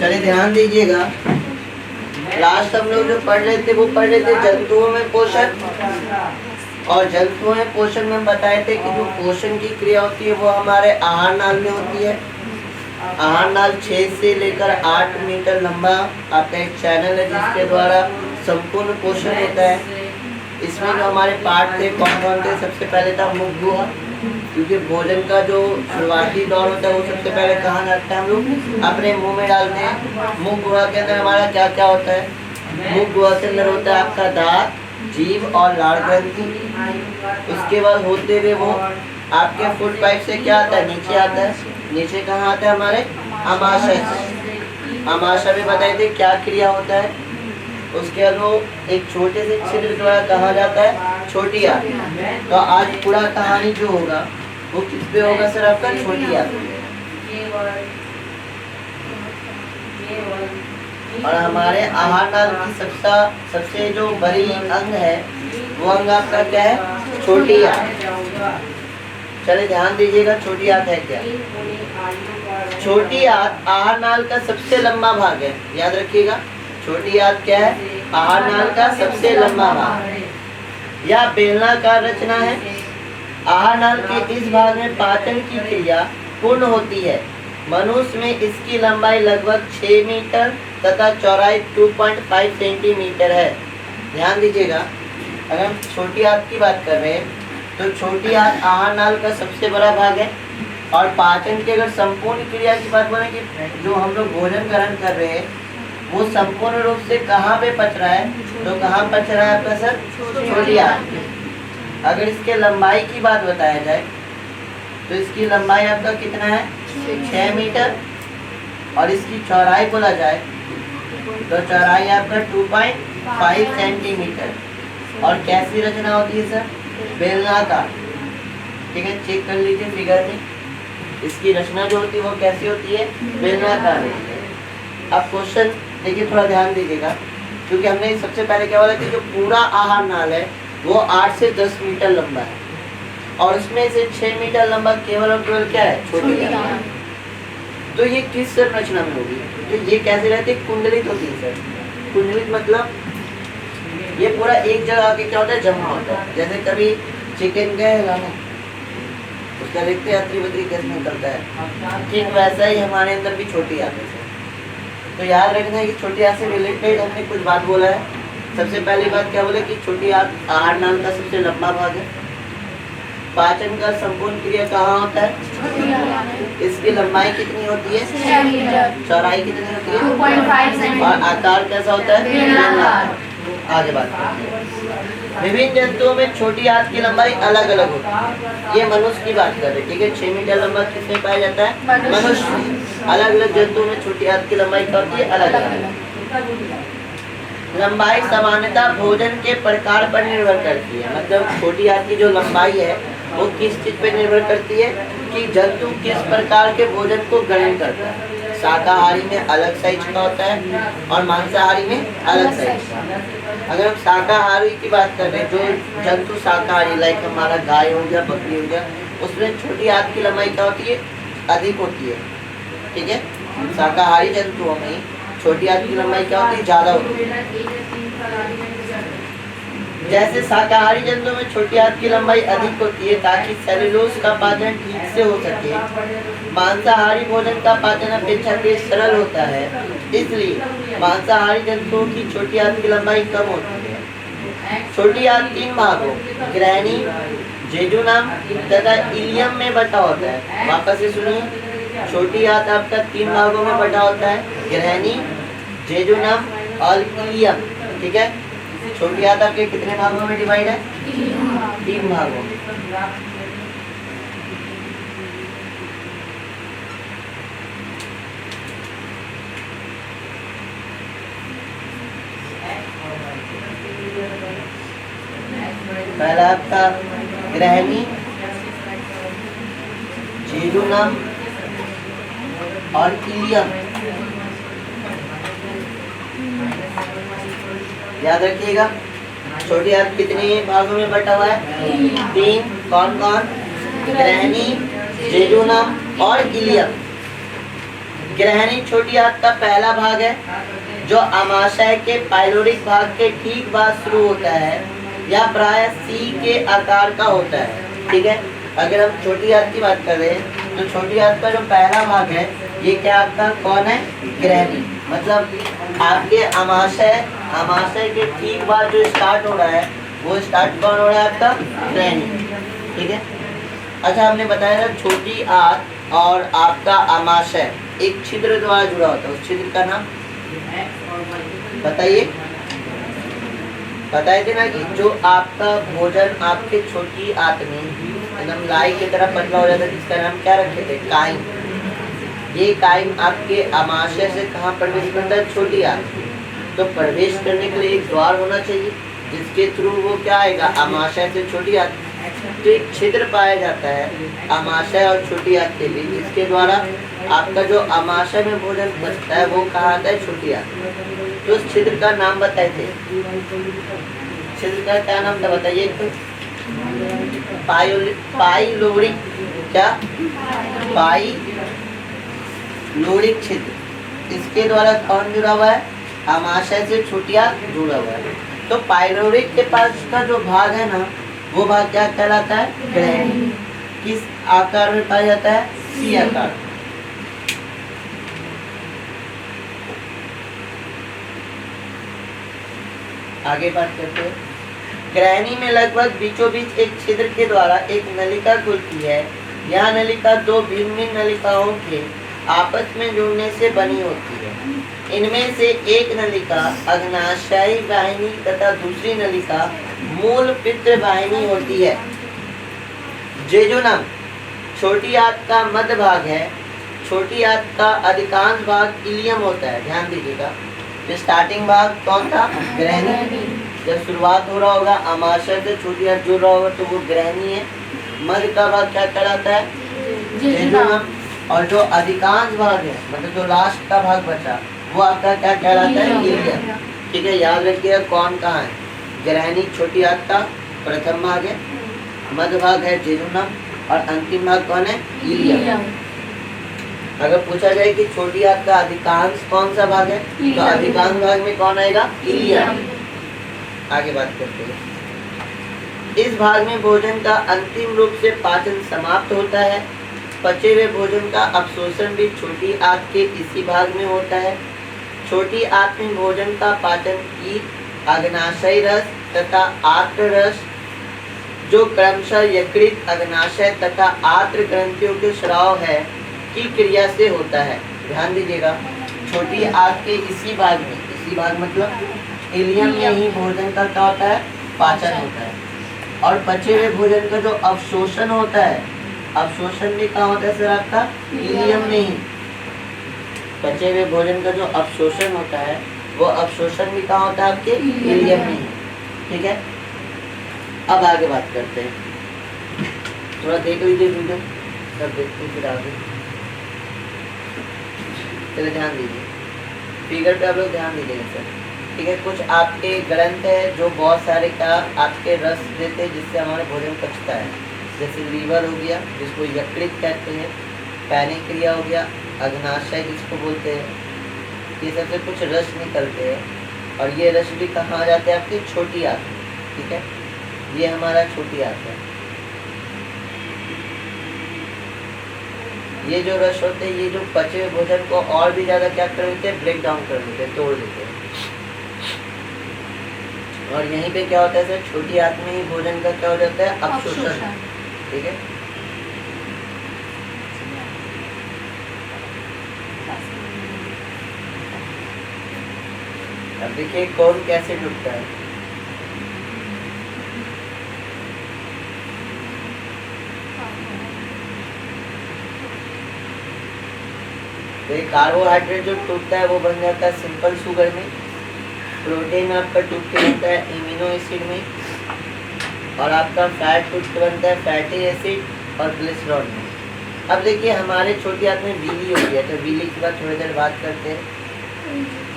चलिए ध्यान दीजिएगा, लास्ट हम लोग जो पढ़ रहे थे वो पढ़ रहे थे जंतुओं में पोषण, और जंतुओं में पोषण में बताए थे कि जो पोषण की क्रिया होती है वो हमारे आहार नाल में होती है। आहार नाल 6 से लेकर 8 मीटर लंबा आपका एक चैनल है जिसके द्वारा संपूर्ण पोषण होता है। इसमें जो हमारे पार्ट थे कौन कौन थे? सबसे पहले था मुख गुहा, क्योंकि भोजन का जो शुरुआती दौर होता है वो सबसे पहले कहाँ जाता है? हम लोग अपने मुंह में डालते हैं। मुख गुहा के अंदर हमारा क्या क्या होता है? मुख गुहा के अंदर होता है आपका दांत, जीभ और लाड़ ग्रंथि। उसके बाद होते हुए वो आपके फूड पाइप से क्या आता है? नीचे आता है। नीचे कहाँ आता है? हमारे अमाशय। अमाशय में बताए थे क्या क्रिया होता है। उसके बाद वो एक छोटे से छिद्र द्वारा कहा जाता है छोटी आंत। तो आज पूरा कहानी जो होगा वो किस पे होगा सर? आपका छोटी आंत। और हमारे आहार नाल की सबसे जो बड़ी अंग है वो अंग आपका क्या है? छोटी आंत। चलिए ध्यान दीजिएगा, छोटी आंत है क्या? छोटी आंत आहार नाल का सबसे लंबा भाग है, याद रखिएगा। छोटी आंत क्या है? आहार नाल का सबसे लंबा भाग। यह बेलनाकार रचना है। आहार नाल के इस भाग में पाचन की क्रिया पूर्ण होती है। मनुष्य में इसकी लंबाई लगभग 6 मीटर तथा चौड़ाई 2.5 सेंटीमीटर है। ध्यान दीजिएगा, अगर हम छोटी आंत की बात कर रहे हैं तो छोटी आंत आहार नाल का सबसे बड़ा भाग है। और पाचन की अगर संपूर्ण क्रिया की बात बोले कि जो हम लोग भोजन ग्रहण कर रहे हैं वो संपूर्ण रूप से कहाँ पे पच रहा है? तो कहाँ पच रहा है आपका सर? छोटी आंत। अगर इसके लंबाई की बात बताया जाए तो इसकी लंबाई आपका कितना है? 6 मीटर। और इसकी चौड़ाई बोला जाए तो चौड़ाई आपका 2.5 सेंटीमीटर। और कैसी रचना होती है सर? बेलनाकार। ठीक है, चेक कर लीजिए फिगर में, इसकी रचना जो होती है वो कैसी होती है? बेलनाकार होती है। अब क्वेश्चन देखिए, थोड़ा ध्यान दीजिएगा, क्योंकि हमने सबसे पहले क्या बोला कि जो पूरा आहार नाल है वो 8 से 10 मीटर लंबा है, और उसमें से 6 मीटर लंबा केवल और केवल क्या है? छोटी आंत। तो ये किस संरचना में होगी? तो ये कैसे रहती है? कुंडलित होती है सर। कुंडलित मतलब ये पूरा एक जगह आके क्या होता है? जमा होता है। जैसे कभी चिकन गए लाने, उसका देखते हैं अतरी बतरी कैसे निकलता है, ठीक वैसा ही हमारे अंदर भी छोटी आंत है। तो याद रखना है कि छोटी आंत से रिलेटेड हमने कुछ बात बोला है। सबसे पहली बात क्या बोले कि छोटी आंत आहार नाल का सबसे लंबा भाग है। पाचन का संपूर्ण क्रिया कहाँ होता है? इसकी लंबाई कितनी होती है? 6 मीटर। चौड़ाई कितनी होती है? 2.5 सेंटीमीटर। और आकार कैसा होता है? बेलनाकार। आगे बात करते हैं। विभिन्न जंतुओं में छोटी आंत की लंबाई अलग अलग होती है। ये मनुष्य की बात कर रहे हैं, ठीक है। 6 मीटर लंबा किसमें पाया जाता है? मनुष्य। अलग अलग जंतुओं में छोटी आंत की लंबाई क्या होती है? अलग अलग। लंबाई सामान्यतः भोजन के प्रकार पर निर्भर करती है। मतलब छोटी आंत की जो लंबाई है वो किस चीज पे निर्भर करती है कि जंतु किस प्रकार के भोजन को ग्रहण करता है। शाकाहारी में अलग साइज का होता है और मांसाहारी में अलग साइज का। अगर हम शाकाहारी की बात कर रहे हैं, जो जंतु शाकाहारी लाइक हमारा गाय हो गया, बकरी हो गया, उसमें छोटी आंत की लंबाई क्या होती है? अधिक होती है, ठीक है। शाकाहारी जंतुओं में छोटी आंत की लंबाई क्या होती है? ज्यादा होती है। जैसे शाकाहारी जंतुओं में छोटी आंत की लंबाई अधिक होती है ताकि सेलुलोज का पाचन ठीक से हो सके। मांसाहारी भोजन का पाचन अपेक्षाकृत सरल होता है, इसलिए मांसाहारी जंतुओं की छोटी आंत की लंबाई कम होती है। छोटी आंत 3 भागों ग्रहणी, जेजुनम तथा इलियम में बटा होता है। वापस से सुनिए, छोटी आंत आपका 3 भागों में बटा होता है, ग्रहणी, जेजुनम और इलियम, ठीक है। छोटी आंत आपके कितने भागों में डिवाइड है? 3 भागों में। पहला आपका ग्रहणी, जेजुनम और इलियम। याद रखिएगा, छोटी आंत कितने भागों में बटा हुआ है? 3। कौन कौन? ग्रहणी, जेजुनम और इलियम। ग्रहणी छोटी आंत का पहला भाग है जो अमाशय के पाइलोरिक भाग के ठीक बाद शुरू होता है या प्राय सी के आकार का होता है। ठीक है, अगर हम छोटी आंत की बात कर रहे हैं तो छोटी आंत का जो पहला भाग है ये क्या आपका कौन है? ग्रहणी। मतलब आपके अमाशय के ठीक बाद जो स्टार्ट हो रहा है वो स्टार्ट कौन हो रहा है? आपका ग्रहणी। ठीक है, अच्छा हमने बताया था छोटी आंत और आपका अमाशय एक छिद्र द्वारा जुड़ा होता है, उस छिद्र का नाम बताइए। बताए थे ना कि जो आपका भोजन आपके छोटी आंत में एकदम लाई की तरह पतला हो जाता है जिसका नाम क्या रखे थे? काइम। ये काइम आपके अमाशय से कहाँ प्रवेश करता है? छोटी आंत। तो प्रवेश करने के लिए एक द्वार होना चाहिए जिसके थ्रू वो क्या आएगा? अमाशय से छोटी आंत। तो एक छिद्र पाया जाता है अमाशय और छोटी आंत के बीच जिसके द्वारा आपका जो अमाशय में भोजन पचता है वो कहाँ आता है? छोटी आंत। तो उस छिद्र का नाम बताए थे, छिद्र का क्या नाम था बताइए? पाइलोरिक। क्या? पाइलोरिक छिद्र। इसके द्वारा कौन जुड़ा हुआ है? अमाशय से छोटी आंत जुड़ा हुआ है। तो पाइलोरिक के पास का जो भाग है ना वो भाग क्या कहलाता है? ग्रहणी। किस आकार में पाया जाता है? सी आकार। आगे बात करते हैं। ग्रहणी में लगभग बीचों बीच एक छिद्र के द्वारा एक नलिका खुलती है। यह नलिका दो भिन्न भिन्न नलिकाओं के आपस में जुड़ने से बनी होती है। इनमें से एक नलिका अग्नाशयी वाहिनी तथा दूसरी नलिका मूल पित्त वाहिनी होती है। जेजुनम छोटी आंत का मध्य भाग है। छोटी आंत का अधिकांश भाग इलियम होता है। ध्यान दीजिएगा, स्टार्टिंग भाग कौन था? ग्रहणी। जब शुरुआत हो रहा होगा अमाशय से छोटी आंत जुड़ रहा होगा तो वो ग्रहणी है। मध्य का भाग क्या कहलाता है? जेजुनम। और जो अधिकांश भाग है मतलब जो लास्ट का भाग बचा वो आपका क्या कहलाता है? इलियम। ठीक है, याद रखिएगा कौन कहाँ है? ग्रहणी छोटी आंत का प्रथम भाग है, मध्य भाग है जेजुनम और अंतिम भाग कौन है? इलियम। अगर पूछा जाए कि छोटी आंत का अधिकांश कौन सा भाग है तो अधिकांश भाग में कौन आएगा? इलियम। आगे बात करते हैं। इस भाग में भोजन का अंतिम रूप से पाचन समाप्त होता है। पचे हुए भोजन का अवशोषण भी छोटी आंत के इसी भाग में होता है। छोटी आंत में भोजन का पाचन कीट, अग्नाशयी रस तथा आर्द्र रस जो क्रमशः यकृत, अग्नाशय तथा आर्द्र ग्रंथियों के स्राव है की क्रिया से होता है। ध्यान दीजिएगा, छोटी आंत के इसी भाग में, इसी भाग मतलब इलियम में ही भोजन का क्या होता है? पाचन होता है। और पचे हुए भोजन का जो अवशोषण होता है, अवशोषण भी कहाँ होता है सर? आपका इलियम में ही। पचे हुए भोजन का जो अवशोषण होता है वो अवशोषण भी कहाँ होता है? आपके इलियम में ही। ठीक है, अब आगे बात करते हैं। थोड़ा देख लीजिए वीडियो, सब देखते फिर आगे। चलिए ध्यान दीजिए, फिगर पे आप लोग ध्यान दीजिएगा सर। ठीक है, कुछ आपके ग्रंथ है जो बहुत सारे का आपके रस देते हैं जिससे हमारा भोजन पचता है। जैसे लीवर हो गया जिसको यकृत कहते हैं, पैनिक क्रिया हो गया, अग्नाशय जिसको बोलते हैं, ये सबसे कुछ रस निकलते हैं और ये रस भी कहाँ आ जाते हैं? आपकी छोटी आंत में। ठीक है, ये हमारा छोटी आंत है। ये जो रस होते हैं ये जो पचे हुए भोजन को और भी ज्यादा क्या कर देते हैं? ब्रेक डाउन कर देते हैं, तोड़ देते हैं। और यहीं पे क्या होता है सर? छोटी आंत में ही भोजन का क्या हो जाता है? अवशोषण। ठीक है, अब देखिए कौन कैसे डूबता है। तो कार्बोहाइड्रेट जो टूटता है वो बन जाता है सिंपल शुगर में, प्रोटीन आपका टूट के बनता है इम्यूनो एसिड में, और आपका फैट टूट के बनता है फैटी एसिड और ग्लिसरॉल में। अब देखिए हमारे छोटी आंत में बीली हो गया, तो बीली की बात थोड़ी देर बात करते हैं।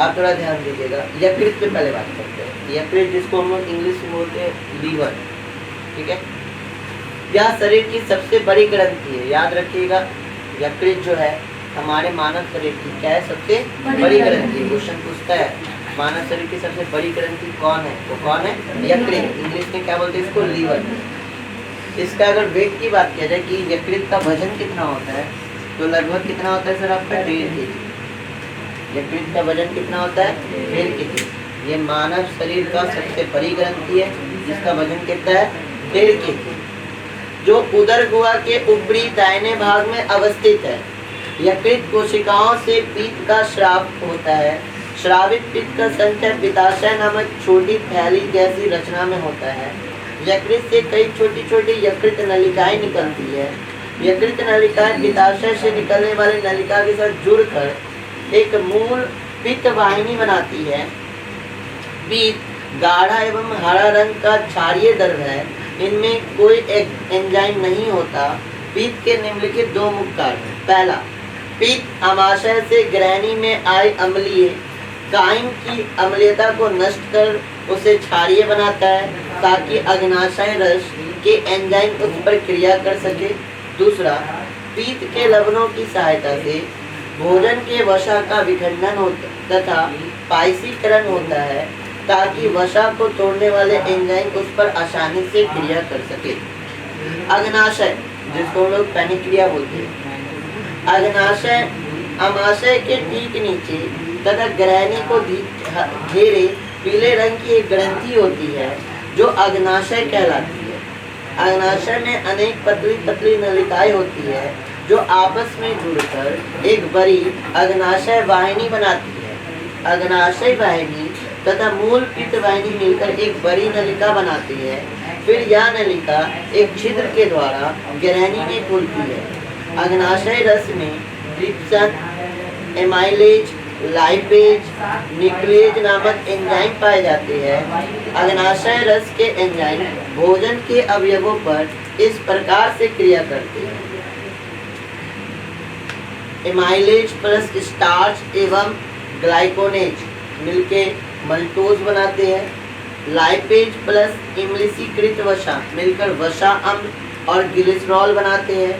आप थोड़ा ध्यान दीजिएगा, यकृत पे पहले बात करते हैं। यकृत जिसको हम लोग इंग्लिश में बोलते हैं लीवर। ठीक है, यह शरीर की सबसे बड़ी ग्रंथि है। याद रखिएगा, यकृत जो है हमारे मानव शरीर की क्या है सबसे बड़ी ग्रंथि? क्वेश्चन पूछता है मानव शरीर की सबसे बड़ी ग्रंथि कौन है? वो कौन है? यकृत। इंग्लिश में क्या बोलते हैं इसको? लीवर। इसका अगर वेट की बात किया जाए कि यकृत का वजन कितना होता है, तो लगभग कितना होता है सर आपका? 1.5 kg। यकृत का वजन कितना होता है? 1.5 kg। ये मानव शरीर का सबसे बड़ी ग्रंथि है जिसका वजन कितना है? 1.5 kg, जो उदर गुहा के ऊपरी दाहिने भाग में अवस्थित है। यकृत कोशिकाओं से पित्त का स्राव होता है। स्रावित पित्त का संचय पित्ताशय नामक छोटी थैली जैसी रचना में होता है। यकृत से कई छोटी छोटी यकृत नलिकाएं निकलती है। यकृत नलिकाएं पित्ताशय से निकलने वाली नलिका के साथ जुड़कर एक मूल पित्त वाहिनी बनाती है। पित्त गाढ़ा एवं हरा रंग का क्षारीय द्रव है। इनमें कोई एंजाइम नहीं होता। पित्त के निम्नलिखित दो मुख्य कार्य: पहला, पित्त अमाशय से ग्रहणी में आई अम्लीय काइम की अम्लीयता को नष्ट कर उसे क्षारीय बनाता है ताकि अग्नाशय रस के एंजाइम उस पर क्रिया कर सके। दूसरा, पित्त के लवणों की सहायता से भोजन के वसा का विखंडन होता तथा पाइसीकरण होता है ताकि वसा को तोड़ने वाले एंजाइम उस पर आसानी से क्रिया कर सके। अग्नाशय, जिसको हम लोग पैनिक्रिया बोलते हैं, अग्नाशय अमाशय के ठीक नीचे तथा ग्रहणी को घेरे पीले रंग की एक ग्रंथि होती है जो अग्नाशय कहलाती है। अग्नाशय में अनेक पतली पतली नलिकाएं होती है जो आपस में जुड़कर एक बड़ी अग्नाशय वाहिनी बनाती है। अग्नाशय वाहिनी तथा मूल पित्त वाहिनी मिलकर एक बड़ी नलिका बनाती है। फिर यह नलिका एक छिद्र के द्वारा ग्रहणी में खुलती है। अग्नाशय रस में ट्रिप्सन, एमाइलेज, लाइपेज, न्यूक्लियेज नामक एंजाइम पाए जाते हैं। अग्नाशय रस के एंजाइम भोजन के अवयवों पर इस प्रकार से क्रिया करते हैं: एमाइलेज प्लस स्टार्च एवं ग्लाइकोनेज मिलके मल्टोज बनाते हैं। लाइपेज प्लस इमलिसीकृत वसा मिलकर वसा अम्ल और ग्लिसरॉल बनाते हैं।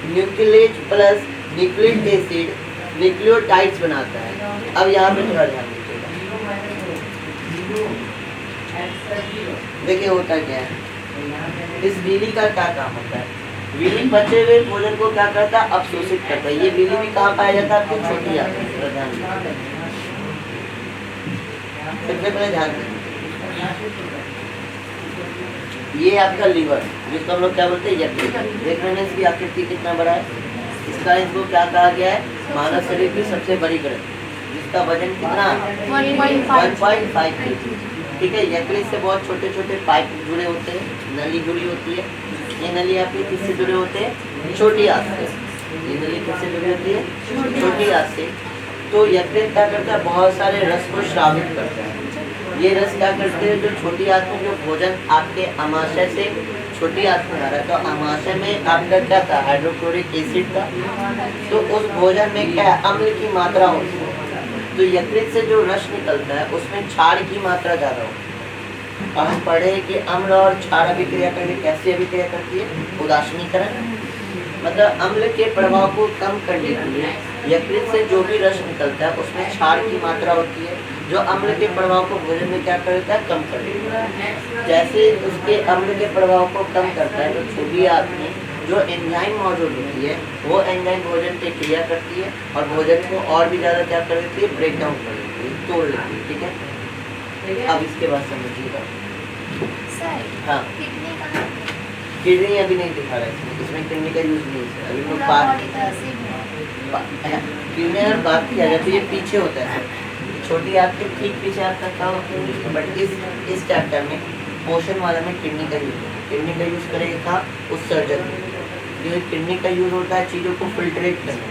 Nuclease plus nucleic acid nucleotides बनाता है। अब यहाँ पे थोड़ा ध्यान दीजिएगा, देखिए होता क्या है, इस बीली का क्या काम होता है? बीली बचे हुए भोजन को क्या करता है? अवशोषित करता है। ये बीली भी कहाँ पाया जाता है? आपकी छोटी आंत में। ध्यान दीजिएगा, सबसे पहले ध्यान दीजिए, ये आपका लीवर जिसको हम लोग क्या बोलते हैं? यकृत। देख रहे हैं इसकी आकृति कितना बड़ा है। इसका इसको क्या कहा गया है? मानव शरीर की सबसे बड़ी ग्रंथि जिसका वजन कितना? 1.5 kg। ठीक है। यकृत से बहुत छोटे छोटे पाइप जुड़े होते हैं, नली जुड़ी होती है। ये नली आपकी किससे जुड़े होते हैं? छोटी आंत से। ये नली किससे जुड़ी होती है? छोटी आंत से। तो यकृत क्या करता है? बहुत सारे रस को श्रावित करता है। ये रस क्या करते हैं? जो छोटी आंत में जो भोजन आपके अमाशय से छोटी आंत में आ रहा है, तो अमाशय में आपका क्या था? हाइड्रोक्लोरिक एसिड था। तो उस भोजन में क्या है? अम्ल की मात्रा होती है। तो यकृत से जो रस निकलता है उसमें क्षार की मात्रा ज़्यादा होती है। और हम पढ़े कि अम्ल और क्षार अभिक्रिया करके कैसे अभिक्रिया करती है? उदासीनीकरण। मतलब अम्ल के प्रभाव को कम करने के लिए यकृत से जो भी रस निकलता है उसमें क्षार की मात्रा होती है, जो अम्ल के प्रभाव को भोजन में क्या करता है? कम कर देता है। जैसे उसके अम्ल के प्रभाव को कम करता है, तो छोटी आंत में जो एंजाइम मौजूद होती है वो एंजाइम भोजन पे क्रिया करती है और भोजन को और भी ज़्यादा क्या कर देती है? ब्रेक डाउन कर देती है, तोड़ लेती है। ठीक है। अब इसके बाद समझिएगा। हाँ, किडनी अभी नहीं दिखा रहा है इसमें किडनी का यूज नहीं है अभी लोग किडनी अगर बात किया जाए तो ये पीछे होता है। छोटी आंत के ठीक पीछे आप सकता हो, बट इस चैप्टर में पोषण वाला में किडनी का यूज होता है। किडनी का यूज करेगा कहाँ? उत्सर्जन में। किडनी का यूज होता है चीज़ों को फिल्ट्रेट करने,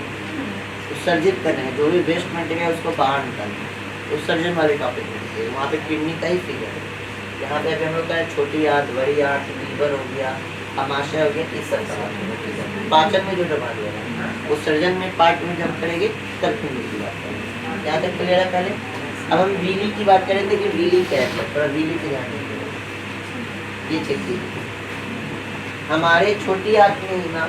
उत्सर्जित करने, जो भी वेस्ट मटेरियल उसको बाहर निकालना, उत्सर्जन वाले टॉपिक होते हैं। वहाँ पे किडनी का ही फिगर है। यहाँ पे अभी हम लोग का छोटी आंत, बड़ी आंत, लीवर हो गया, अमाशय हो गया, इस सब का पाचन में जो दबा दिया है, उत्सर्जन में पार्ट में जब करेंगे तब किडनी की बात करेंगे। यहाँ तक क्लियर है पहले। अब हम वीली की बात करें थे कि वीली क्या है, थोड़ा वीली पे ध्यान देंगे। ये चेक कीजिए, हमारे छोटी आंत में ही ना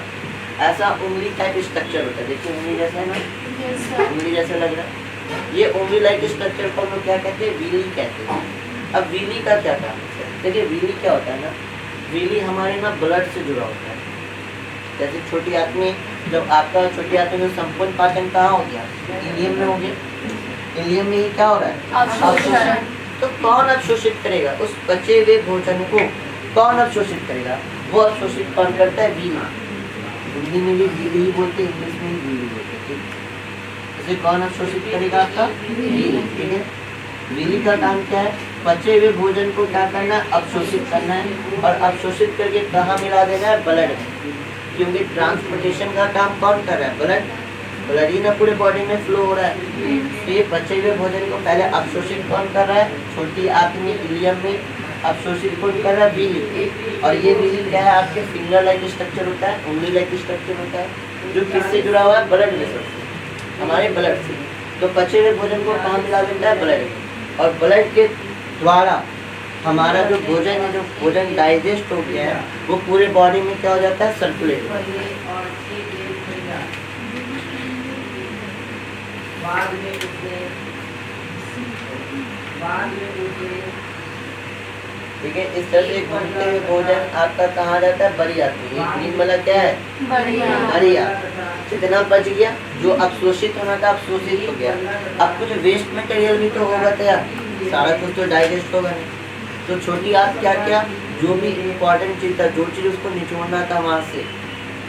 ऐसा उंगली टाइप स्ट्रक्चर होता है, देखिए उंगली जैसा है ना, उंगली जैसा लग रहा है। ये उंगली लाइक स्ट्रक्चर को हम लोग क्या कहते हैं, वीली कहते हैं। अब वीली का क्या काम है, देखिए वीली क्या होता है ना, वीली हमारे ना ब्लड से जुड़ा होता है। जैसे छोटी आंत में, जब आपका छोटी आंत में संपूर्ण पाचन कहाँ हो गया, इलियम में हो गया। इलियम में ही क्या हो रहा है, अवशोषण। तो कौन अवशोषित करेगा, उस बचे हुए भोजन को कौन अवशोषित करेगा, वो अवशोषित कौन करता है, वीली। हिंदी में भी वीली ही बोलते हैं, इंग्लिश में भी वीली बोलते हैं। इसे कौन अवशोषित करेगा, आपका वीली। ठीक है, वीली का काम क्या है, बचे हुए भोजन को क्या करना, अवशोषित करना है, और अवशोषित करके कहाँ मिला देना है, ब्लड में। क्योंकि ट्रांसपोर्टेशन का काम कौन कर रहा है, ब्लड। ब्लड ही ना पूरे बॉडी में फ्लो हो रहा है। तो ये बचे हुए भोजन को पहले अवशोषित कौन कर रहा है, छोटी आंत में, इलियम में अवशोषित कौन कर रहा है, वीली। और ये वीली क्या है, आपके फिंगर लाइक स्ट्रक्चर होता है, उंगली लाइक स्ट्रक्चर होता है, जो किससे जुड़ा हुआ है, ब्लड वेसल से, हमारे ब्लड से। तो बचे हुए भोजन को कहाँ मिला देता है, ब्लड में। और ब्लड के द्वारा हमारा जो भोजन है, जो भोजन डाइजेस्ट हो गया है, वो पूरे बॉडी में क्या हो जाता है, सर्कुलेट। ठीक है, इस तरह से घूमते हुए भोजन आपका कहाँ जाता है, बड़ी आंत में। ग्रीन वाला क्या है, बड़ी आंत। कितना बच गया, जो अवशोषित होना था अवशोषित हो गया। अब कुछ वेस्ट मटेरियल भी तो होगा तैयार, सारा कुछ तो डाइजेस्ट होगा नहीं। तो छोटी आंत क्या क्या, जो भी इम्पोर्टेंट चीज़ था, जो चीज़ उसको निचोड़ना था वहाँ से,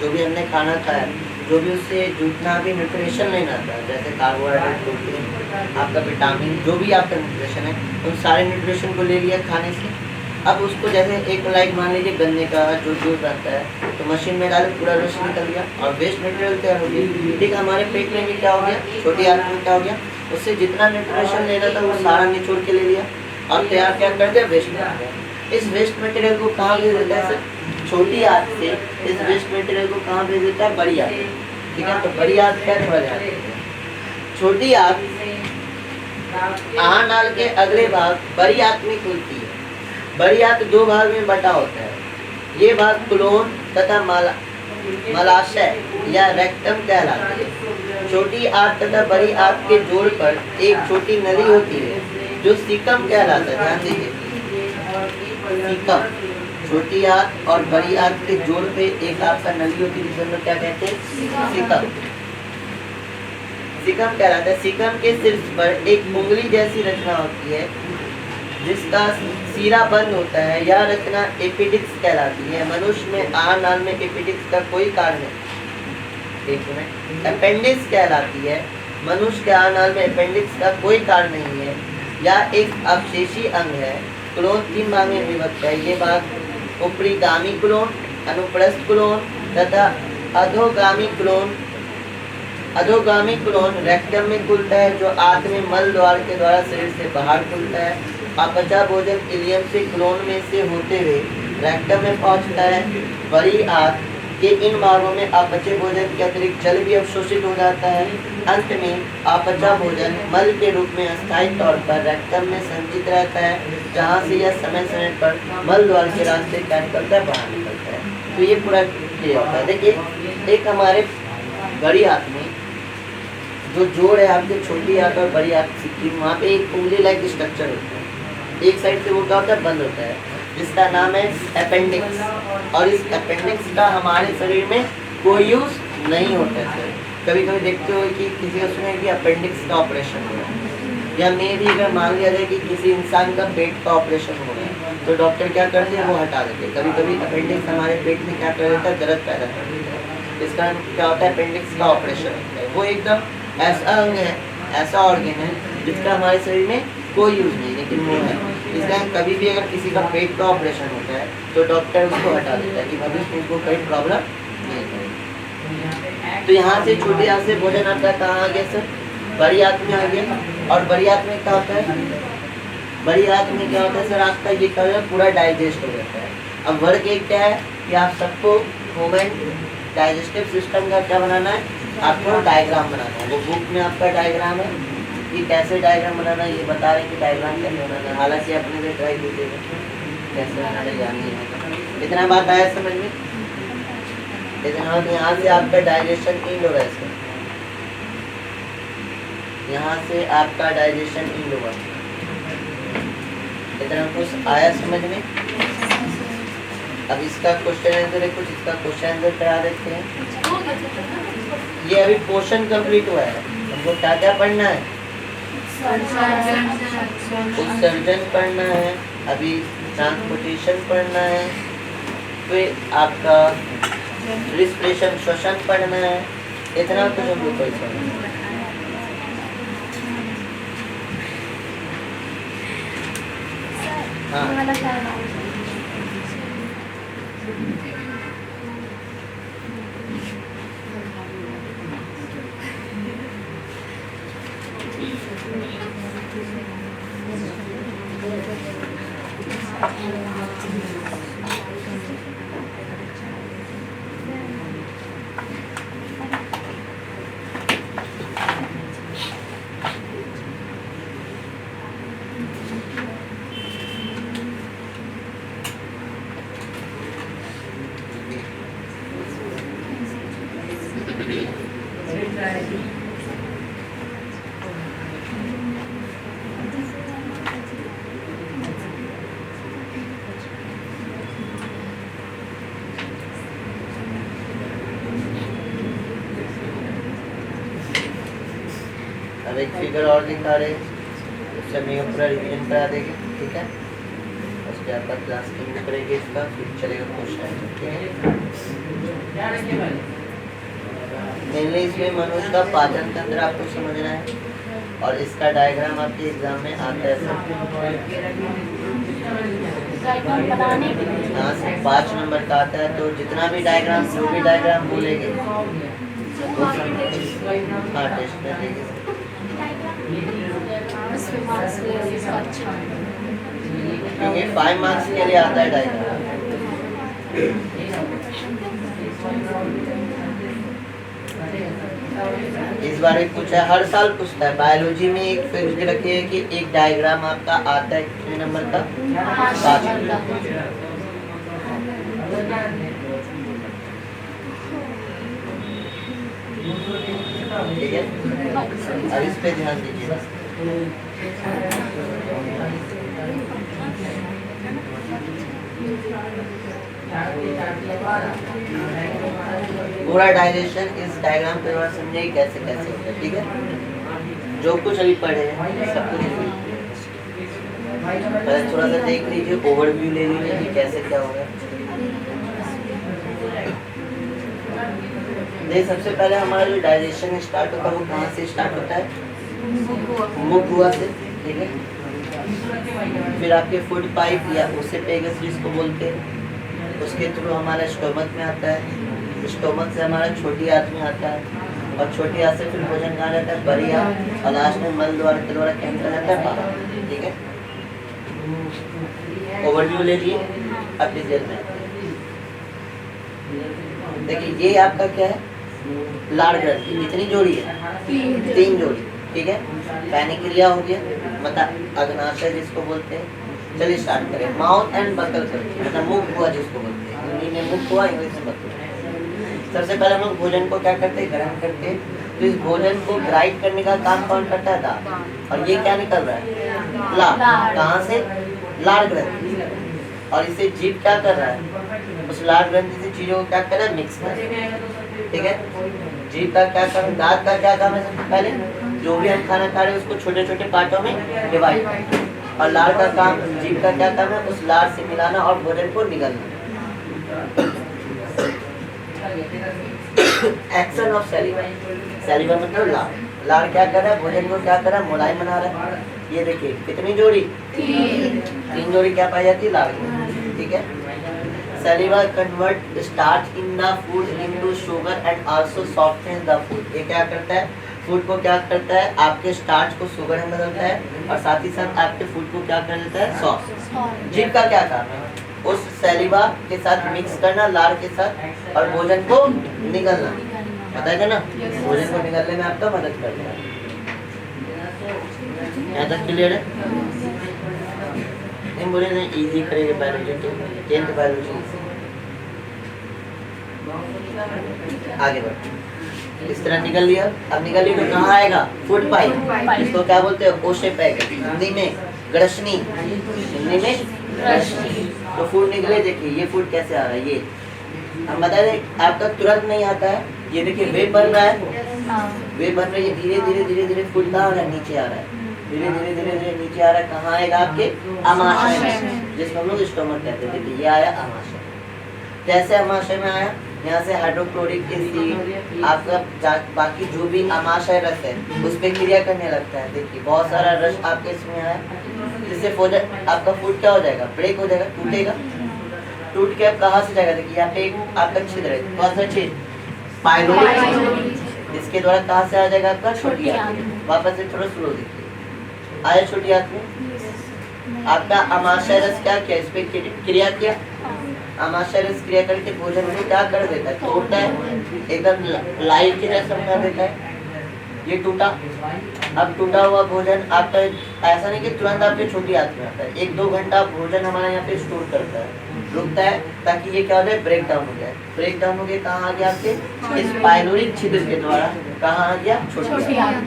जो भी हमने खाना खाया, जो भी उससे जितना भी न्यूट्रिशन लेना था, जैसे कार्बोहाइड्रेट, प्रोटीन, आपका विटामिन, जो भी आपका न्यूट्रिशन है, उन सारे न्यूट्रिशन को ले लिया खाने से। अब उसको जैसे एक लाइक मान लीजिए गन्ने का जो जूस रहता है, तो मशीन में डाले, पूरा रस निकल गया और वेस्ट मटेरियल तैयार हो गया। ठीक है, हमारे पेट में भी क्या हो गया, छोटी आंत में क्या हो गया, उससे जितना न्यूट्रिशन लेना था वो सारा निचोड़ के ले लिया और तैयार क्या कर दिया, वेस्ट मटेरियल। इस वेस्ट मटेरियल को कहाँ भेज देता है सर, छोटी आंत से इस वेस्ट मटेरियल को कहाँ भेज देता है, बड़ी आंत। ठीक है, तो बड़ी आंत क्या थोड़ा ध्यान रखिए, छोटी आंत आहार नाल के अगले भाग बड़ी आंत में खुलती है। बड़ी आंत दो भाग में बटा होता है। ये भाग कोलोन तथा मलाशय या रेक्टम कहलाती है। छोटी आंत तथा बड़ी आंत के जोड़ पर एक छोटी नली होती है जो सीकम कहलाता है। ध्यान दीजिए, सीकम, छोटी आंत और बड़ी आंत के जोड़ पे एक आपका नली होती है जिसे हम लोग क्या कहते हैं, सीकम। सीकम कहलाता है। सीकम के शीर्ष पर एक उंगली जैसी रचना होती है जिसका सीरा बंद होता है। यह रचना एपिडिक्स कहलाती है। मनुष्य में आहार नाल में एपिडिक्स का कोई कार्य नहीं। एक मिनट, अपेंडिक्स कहलाती है। मनुष्य के आहार नाल में अपेंडिक्स का कोई कार्य नहीं है। यह एक अवशेषी अंग है। कोलोन 3 भाग में विभक्त है। ये भाग ऊपरीगामी कोलोन, अनुप्रस्थ कोलोन तथा अधोगामी कोलोन। अधोगामी कोलोन रेक्टम में खुलता है जो आंत में मल द्वार के द्वारा शरीर से बाहर खुलता है। अपचा भोजन इलियम से कोलोन में से होते हुए रेक्टम में पहुंचता है। बड़ी आंत के इन भागों में अपचे भोजन के अतिरिक्त जल भी अवशोषित हो जाता है। अंत में अपचा भोजन मल के रूप में अस्थायी तौर पर रेक्टम में संचित रहता है, जहाँ से यह समय समय पर मल द्वार के रास्ते क्या निकलता है, बाहर निकलता है। तो ये पूरा क्लियर होता है। देखिए, एक हमारे बड़ी आंत में जो जोड़ है आपके छोटी आंत और बड़ी आंत की, वहाँ पे एक उंगली लाइक स्ट्रक्चर होता है। एक साइड से वो क्या होता है, बंद होता है, जिसका नाम है अपेंडिक्स। और इस अपेंडिक्स का हमारे शरीर में कोई यूज नहीं होता है। कभी कभी देखते हो कि किसी को सुने कि अपेंडिक्स का ऑपरेशन हो रहा है, या मे भी अगर मान लिया जाए कि किसी इंसान का पेट का ऑपरेशन हो रहा है, तो डॉक्टर क्या करते हैं, वो हटा देते हैं। कभी कभी अपेंडिक्स हमारे पेट में क्या कर देता है, दर्द पैदा कर देता है। इसका क्या होता है, अपेंडिक्स का ऑपरेशन होता है। वो एकदम ऐसा अंग है, ऐसा ऑर्गन है जिसका हमारे शरीर में कोई यूज नहीं, लेकिन वो है। इसलिए कभी भी अगर किसी का पेट का ऑपरेशन होता है तो डॉक्टर उसको हटा देता है कि भविष्य में उसको कोई प्रॉब्लम नहीं करेगी। तो यहाँ से छोटी आंत से भोजन आपका कहाँ आ गया सर, बड़ी आंत में आ गया। और बड़ी आंत में क्या होता है, बड़ी आंत में क्या होता है सर, आपका ये क्या होता है, पूरा डाइजेस्ट हो जाता है। अब वर्ग एक क्या है कि आप सबको ह्यूमन डाइजेस्टिव सिस्टम का क्या बनाना है, आपको डायग्राम बनाना है। वो बुक में आपका डायग्राम है कि कैसे डायग्राम बनाना है, ये बता रहे हैं कि डायग्राम कैसे बनाना है। हालांकि अपने से ट्राई कीजिएगा कैसे बनाना, जानिए। इतना बात आया समझ में, यहाँ से आपका डाइजेशन इन हो रहा है इसमें, यहाँ से आपका डाइजेशन इन होगा। इतना कुछ आया समझ में? अब इसका क्वेश्चन आंसर है, कुछ इसका क्वेश्चन आंसर करा देते हैं। ये अभी पोर्शन कंप्लीट हुआ है, हमको क्या क्या पढ़ना है? उत्सर्जन पढ़ना है, अभी ट्रांसपोर्टेशन पढ़ना है, फिर आपका रिस्पिरेशन श्वसन पढ़ना है। इतना कुछ हमको पढ़ना है। हाँ अब एक फिगर और दिखा रहे हैं, उससे हम पूरा रिवीजन करा देंगे, ठीक है? उसके आपका क्लास टीम करेंगे इसका, फिर चलेगा क्वेश्चन, ठीक है? मेनली इसमें मनुष्य का पाचन तंत्र आपको समझना है, और इसका डायग्राम आपके एग्जाम में आता है। हाँ, 5 नंबर का आता है, तो जितना भी डायग्राम, जो भी डायग्राम बोलेंगे, हाँ टेस्ट में देंगे। क्योंकि 5 मार्क्स के लिए आता है डायग्राम। इस बार भी पूछा है, हर साल पूछता है। बायोलॉजी में एक फिक्स रखिए कि एक डायग्राम आपका आता है कितने नंबर का? 5 नंबर। ठीक है, अब इस पे ध्यान दीजिएगा। पूरा डाइजेशन इस डायग्राम के द्वारा समझिए कैसे कैसे होता है, ठीक है? जो कुछ अभी पढ़े हैं सब कुछ पहले थोड़ा सा देख लीजिए, ओवरव्यू ले लीजिए कि कैसे क्या होगा। सबसे पहले हमारा जो डाइजेशन स्टार्ट होता है वो कहाँ से स्टार्ट होता है? मुख हुआ से, ठीक है? फिर आपके फूड पाइप या ओसेफेगस जिसको बोलते हैं, उसके थ्रू हमारा स्टोमक में आता है, स्टोमक से हमारा छोटी आंत में आता है, और छोटी आंत से फिर भोजन कहाँ जाता है? बड़ी आंत, और लास्ट में मल द्वारा के द्वारा क्या निकल जाता है? बाहर, ठीक है? ओवरव्यू ले लिए अब डिटेल में देखिए। ये आपका क्या है? लाड़ ग्रंथि। कितनी जोड़ी है? 3 जोड़ी, ठीक है? पैनिक्रिया हो गया, मतलब अग्नाशय जिसको बोलते हैं। चलिए स्टार्ट करें। माउथ एंड बकल करके, मतलब मुख हुआ जिसको बोलते हैं, हिंदी में मुख हुआ, इंग्लिश में बकल। सबसे पहले हम लोग भोजन को क्या करते हैं? ग्रहण करते हैं। तो इस भोजन को ग्राइंड करने का काम कौन करता है? दांत। और ये क्या निकल रहा है? लाड़। कहाँ से? लाड़ ग्रंथि। और इसे जीभ क्या कर रहा है? उस लाड़ ग्रंथि से चीजों को क्या कर रहा है? मिक्स कर रहा है, ठीक है? जीभ का क्या काम? दांत का क्या काम है? सबसे पहले जो भी हम खाना खा रहे हैं उसको छोटे छोटे पार्टों में डिवाइड करना। और लाड़ का काम, जीभ का क्या काम है? उस लाड़ से मिलाना और भोजन को निगलना। Action of सैलिवा। सैलिवा मतलब लाड़। लाड़ क्या कर रहा है? भोजन को क्या कर रहा है? मुलायम बना रहा है। ये देखिए कितनी जोड़ी? 3 जोड़ी क्या पाई जाती है? लाड़ की, ठीक है? Saliva convert starch in the food into sugar and also softness the food. ये क्या करता है? फूड को क्या करता है? आपके स्टार्च को शुगर में बदलता है, और साथ ही साथ आपके फूड को क्या कर देता है? सॉफ्ट। जीभ का क्या काम है? उस सैलिवा के साथ मिक्स करना, लाड़ के साथ, और भोजन को निगलना। बताएगा ना? भोजन को निगलने में आपका मदद करता है। यहाँ तक क्लियर है? नहीं बोले नहीं, इजी करेंगे बायोलॉजी, तो 10th बायोलॉजी। आगे बढ़ो, इस तरह निकल लिया। अब निकल लिया तो कहाँ आएगा? Food pipe. इसको क्या बोलते हैं? ओशे पैक, हिंदी में ग्रसनी, हिंदी में ग्रसनी। तो फूड निकले, देखिए ये फूड कैसे आ रहा है। ये हम बता दें, आपका तुरंत नहीं आता है। ये देखिए वेव बन रहा है, वेव बन रही है, धीरे धीरे धीरे धीरे फूड कहाँ आ रहा है? नीचे आ रहा है, धीरे धीरे धीरे धीरे नीचे आ रहा है। कहाँ आएगा? आपके आमाशय में, जिसको हम लोग स्टोमक कहते हैं। देखिए ये आया आमाशय। कैसे आमाशय में आया? यहाँ से हाइड्रोक्लोरिक एसिड, आपका बाकी जो भी आमाशय रस है उस पर क्रिया करने लगता है। देखिए बहुत सारा रस आपके इसमें आया, जिससे आपका फूड क्या हो जाएगा? ब्रेक हो जाएगा, टूटेगा। टूट के अब कहाँ से जाएगा? देखिए यहाँ पे एक आपका छिद्र है, कौन सा छिद्र? पाइलोरिक। इसके द्वारा कहाँ से आ जाएगा? आपका छोटी आंत। वापस से थोड़ा स्लो देखिए, आया छोटी आंत में। आपका आमाशय रस क्या किया? इस पे क्रिया किया। आमाशय रस क्रिया करके भोजन को क्या कर देता है? तोड़ता है, एकदम लाई के जैसा बना देता है। ये टूटा, अब टूटा हुआ भोजन आपका ऐसा नहीं कि तुरंत आपके छोटी आंत में आता है। 1-2 घंटा भोजन हमारा यहाँ पे स्टोर करता है, रुकता है, ताकि ये क्या हो जाए? ब्रेक डाउन हो जाए। ब्रेक डाउन हो गया, कहाँ आ गया? आपके इस पाइलोरिक छिद्र के द्वारा कहाँ आ गया? छोटी आंत।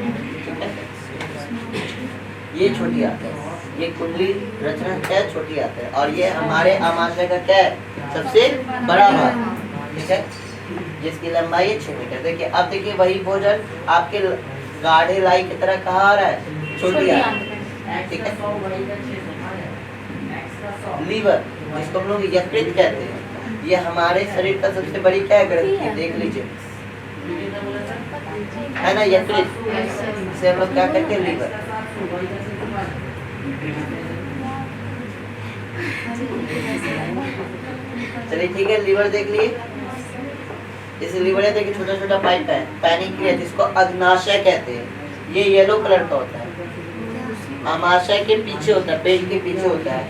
ये छोटी आंत है, ये कुंडली रचना क्या है? छोटी आंत है। और ये हमारे आमाशय का क्या है? सबसे बड़ा भाग, ठीक है, जिसकी लंबाई है 6 मीटर। देखिए अब देखिए वही भोजन आपके गाढ़े लाई की तरह कहाँ आ रहा है? छोटी आंत, ठीक है। लीवर, जिसको हम लोग यकृत कहते हैं, ये हमारे शरीर का सबसे बड़ी क्या ग्रंथि है? देख लीजिए, है ना, यकृत। इसे हम लोग क्या कहते हैं? लीवर। चलिए ठीक है, लीवर देख लिए। इस लीवर में देखिए छोटा छोटा पाइप है, पैनिक्रिया, जिसको अग्नाशय कहते हैं। ये येलो कलर का होता है, आमाशय के पीछे होता है, पेट के पीछे होता है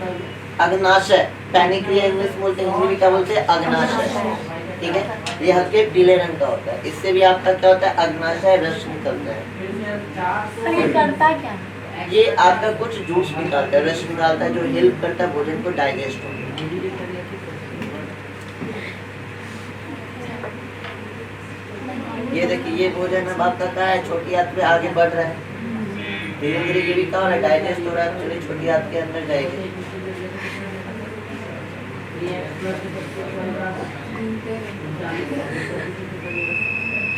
अग्नाशय। पैनिक्रिया इंग्लिश बोलते हैं, हिंदी में क्या बोलते हैं? अग्नाशय, ठीक है। ये हल्के पीले रंग का होता है। इससे भी आपका क्या होता है? अग्नाशय रस निकलता है। ये करता क्या? ये आपका कुछ जूस निकालता है, रस निकालता है, जो हेल्प करता है भोजन को डाइजेस्ट होने में। ये देखिए ये भोजन अब आपका क्या है? छोटी आंत में आगे बढ़ रहा है, धीरे धीरे ये भी क्या हो रहा है? डाइजेस्ट हो रहा है। चलिए छोटी आंत के अंदर जाएगी।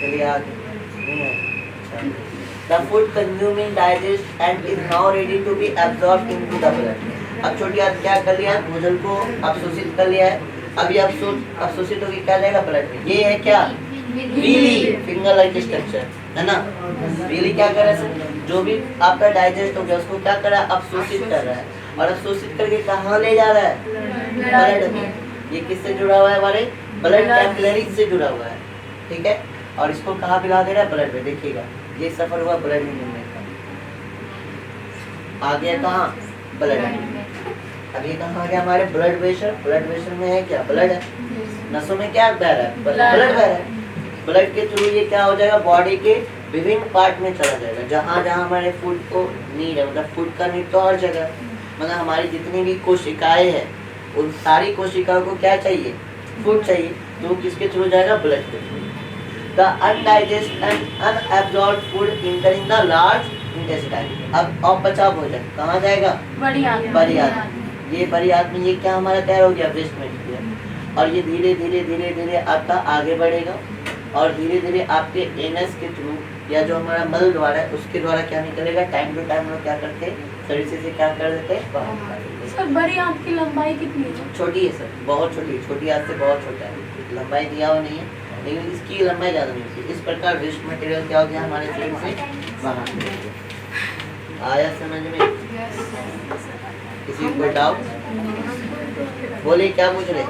चलिए आगे। The food consuming digest and is now ready to be absorbed into the blood. अब छोटी आंत क्या कर लिया? भोजन को अवशोषित कर लिया है। अभी अवशोषित होकर क्या जाएगा? ब्लड में। ये है क्या? वीली, फिंगर लाइक स्ट्रक्चर, है ना। वीली क्या कर रहा है? जो भी आपका डाइजेस्ट हो गया उसको क्या कर रहा है? अवशोषित कर रहा है। और अवशोषित करके कहाँ ले जा रहा है? ब्लड में। ये किससे जुड़ा हुआ है? हमारे ब्लड कैपिलरीज से जुड़ा हुआ है, ठीक है। और इसको कहाँ पिला दे रहा है? ब्लड में। देखिएगा ये सफर हुआ ब्लड में मिलने का, आ गया कहाँ? ब्लड में। अब ये कहाँ आ गया? हमारे ब्लड प्रेशर। ब्लड प्रेशर में है क्या? ब्लड है। नसों में क्या बह रहा है? ब्लड बह रहा है। ब्लड के थ्रू ये क्या हो जाएगा? बॉडी के विभिन्न पार्ट में चला जाएगा, जहाँ जहाँ हमारे फूड को नीड है। मतलब फूड का नीड तो हर जगह, मतलब हमारी जितनी भी कोशिकाएं हैं उन सारी कोशिकाओं को क्या चाहिए? फूड चाहिए। तो किसके थ्रू जाएगा? ब्लड के through. The undigested and unabsorbed food entering the large intestine. अब अपचा भोजन कहाँ जाएगा? बड़ी आंत। बड़ी आंत। ये बड़ी आंत में ये क्या हमारा तैयार हो गया? Waste material. और ये धीरे धीरे धीरे धीरे आपका आगे बढ़ेगा और धीरे धीरे आपके एनस के थ्रू या जो हमारा मल द्वारा है उसके द्वारा क्या निकलेगा? टाइम टू टाइम लोग क्या करते हैं? शरीर से क्या कर देते हैं? सर बड़ी आंत की लंबाई कितनी है? छोटी है सर, बहुत छोटी है। छोटी आंत से बहुत छोटा है, लंबाई दिया हुआ नहीं है, लेकिन इसकी लंबाई ज़्यादा नहीं होती। इस प्रकार वेस्ट मटेरियल क्या हो गया? हमारे शरीर से बाहर। आया समझ में? किसी को डाउट? बोलिए क्या पूछ रहे?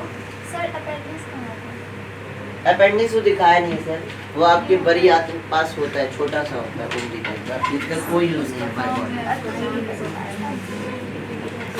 अपेंडिक्स वो दिखाया नहीं सर, वो आपके बड़ी आंत के पास होता है, छोटा सा होता है, इसका कोई यूज नहीं है।